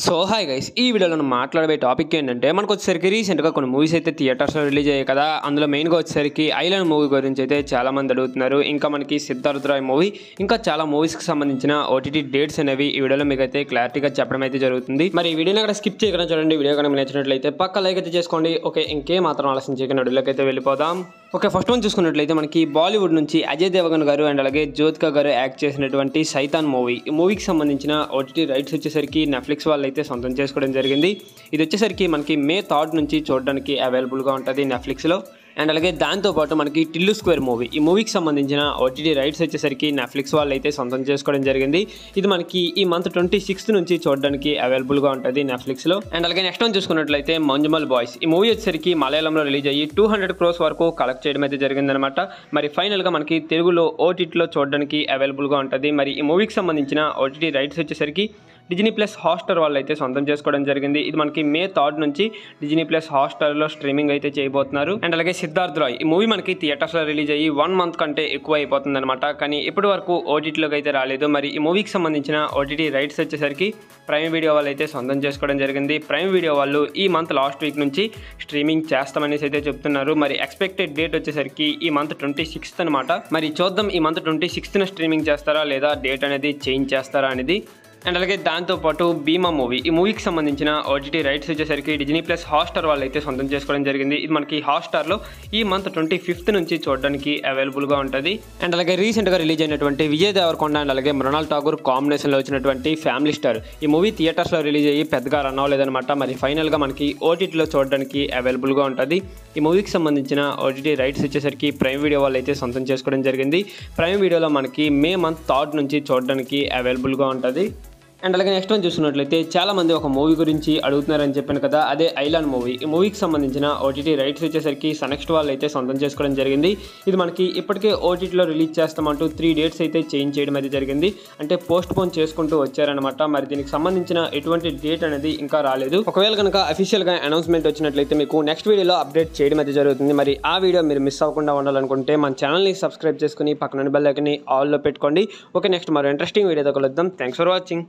So hi guys, ఈ వీడియోలో మనం మాట్లాడే టాపిక్ ఏంటంటే మనకు వచ్చేసరికి రీసెంట్గా కొన్ని మూవీస్ అయితే థియేటర్స్లో రిలీజ్ అయ్యాయి కదా. అందులో మెయిన్గా వచ్చేసరికి ఐలాండ్ మూవీ గురించి అయితే చాలామంది అడుగుతున్నారు. ఇంకా మనకి సిద్ధార్థ్ రాయ్ మూవీ, ఇంకా చాలా మూవీస్కి సంబంధించిన ఓటీటీ డేట్స్ అనేవి ఈ వీడియోలో మీకు అయితే క్లారిటీగా చెప్పడం అయితే జరుగుతుంది. మరి ఈ వీడియోని అక్కడ స్కిప్ చేయకుండా చూడండి. వీడియో కనుక నచ్చినట్లయితే పక్క లైక్ అయితే చేసుకోండి. ఓకే, ఇంకేం మాత్రం ఆలస్యం చేయకుండా వీడియోకి అయితే వెళ్ళిపోదాం. ఓకే, ఫస్ట్ వన్ చూసుకున్నట్లయితే మనకి బాలీవుడ్ నుంచి అజయ్ దేవగన్ గారు అండ్ అలాగే జ్యోతిక గారు యాక్ట్ చేసినటువంటి సైతాన్ మూవీ. ఈ మూవీకి సంబంధించిన ఓటీటీ రైట్స్ వచ్చేసరికి నెట్ఫ్లిక్స్ వాళ్ళు అయితే సొంతం చేసుకోవడం జరిగింది. ఇది వచ్చేసరికి మనకి మే 3 నుంచి చూడడానికి అవైలబుల్గా ఉంటుంది నెట్ఫ్లిక్స్లో. అండ్ అలాగే దాంతోపాటు మనకి టిల్లు స్క్వేర్ మూవీ, ఈ మూవీకి సంబంధించిన ఓటీటీ రైట్స్ వచ్చేసరికి నెట్ఫ్లిక్స్ వాళ్ళు అయితే సొంతం చేసుకోవడం జరిగింది. ఇది మనకి ఈ మంత్ 26 నుంచి చూడడానికి అవైలబుల్గా ఉంటుంది నెట్ఫ్లిక్స్లో. అండ్ అలాగే నెక్స్ట్ వన్ చూసుకున్నట్లయితే మంజుమల్ బాయ్స్, ఈ మూవీ వచ్చేసరికి మలయాళంలో రిలీజ్ అయ్యి 200 crores వరకు కలెక్ట్ చేయడం అయితే జరిగిందనమాట. మరి ఫైనల్గా మనకి తెలుగులో ఓటీటీలో చూడడానికి అవైలబుల్గా ఉంటుంది. మరి ఈ మూవీకి సంబంధించిన ఓటీటీ రైట్స్ వచ్చేసరికి డిజ్నీ ప్లస్ హాట్స్టార్ వాళ్ళు అయితే సొంతం చేసుకోవడం జరిగింది. ఇది మనకి మే 3 నుంచి డిజ్నీ ప్లస్ హాట్స్టార్లో స్ట్రీమింగ్ అయితే చేయబోతున్నారు. అండ్ అలాగే సిద్ధార్థ్ రాయ్, ఈ మూవీ మనకి థియేటర్స్లో రిలీజ్ అయ్యి 1 month కంటే ఎక్కువ అయిపోతుంది అనమాట. కానీ ఇప్పటి వరకు ఓటీటీలోకి అయితే రాలేదు. మరి ఈ మూవీకి సంబంధించిన ఓటీటీ రైట్స్ వచ్చేసరికి ప్రైమ్ వీడియో వాళ్ళు అయితే సొంతం చేసుకోవడం జరిగింది. ప్రైమ్ వీడియో వాళ్ళు ఈ మంత్ లాస్ట్ వీక్ నుంచి స్ట్రీమింగ్ చేస్తామనేసి అయితే చెప్తున్నారు. మరి ఎక్స్పెక్టెడ్ డేట్ వచ్చేసరికి ఈ మంత్ 26th అనమాట. మరి చూద్దాం ఈ మంత్ 26th స్ట్రీమింగ్ చేస్తారా లేదా డేట్ అనేది చేంజ్ చేస్తారా అనేది. అండ్ అలాగే దాంతోపాటు భీమా మూవీ, ఈ మూవీకి సంబంధించిన ఓటీటీ రైట్స్ వచ్చేసరికి డిజ్నీ ప్లస్ హాట్స్టార్ వాళ్ళు అయితే సొంతం చేసుకోవడం జరిగింది. ఇది మనకి హాట్స్టార్లో ఈ మంత్ 25th నుంచి చూడడానికి అవైలబుల్గా ఉంటుంది. అండ్ అలాగే రీసెంట్గా రిలీజ్ అయినటువంటి విజయ్ దేవరకొండ అండ్ అలాగే మృణాల్ ఠాగూర్ కాంబినేషన్లో వచ్చినటువంటి ఫ్యామిలీ స్టార్, ఈ మూవీ థియేటర్స్లో రిలీజ్ అయ్యి పెద్దగా రన్ అవ్వలేదన్నమాట. మరి ఫైనల్గా మనకి ఓటీటీలో చూడడానికి అవైలబుల్గా ఉంటుంది. ఈ మూవీకి సంబంధించిన ఓటీటీ రైట్స్ వచ్చేసరికి ప్రైమ్ వీడియో వాళ్ళు అయితే సొంతం చేసుకోవడం జరిగింది. ప్రైమ్ వీడియోలో మనకి మే మంత్ 3 నుంచి చూడడానికి అవైలబుల్గా ఉంటుంది. అండ్ అలాగే నెక్స్ట్ వన్ చూసుకున్నట్లయితే చాలా మంది ఒక మూవీ గురించి అడుగుతున్నారని చెప్పాను కదా, అదే ఐలాండ్ మూవీ. ఈ మూవీకి సంబంధించిన ఓటీటీ రైట్స్ వచ్చేసరికి సనెక్స్ట్ వాళ్ళు అయితే సొంతం చేసుకోవడం జరిగింది. ఇది మనకి ఇప్పటికే ఓటీటీలో రిలీజ్ చేస్తామంటూ 3 dates అయితే చేంజ్ చేయడం అయితే జరిగింది. అంటే పోస్ట్ పోన్ చేసుకుంటూ వచ్చారనమాట. మరి దీనికి సంబంధించిన ఎటువంటి డేట్ అనేది ఇంకా రాలేదు. ఒకవేళ కనుక అఫీషియల్గా అనౌన్స్మెంట్ వచ్చినట్లయితే మీకు నెక్స్ట్ వీడియోలో అప్డేట్ చేయడం అయితే జరుగుతుంది. మరి ఆ వీడియో మీరు మిస్ అవ్వకుండా ఉండాలనుకుంటే మన ఛానల్ని సబ్స్క్రైబ్ చేసుకుని పక్కన బెల్ ఐకాన్ని ఆల్లో పెట్టుకోండి. ఓకే, నెక్స్ట్ మరో ఇంట్రెస్టింగ్ వీడియోతో కలుద్దాం. Thanks for watching.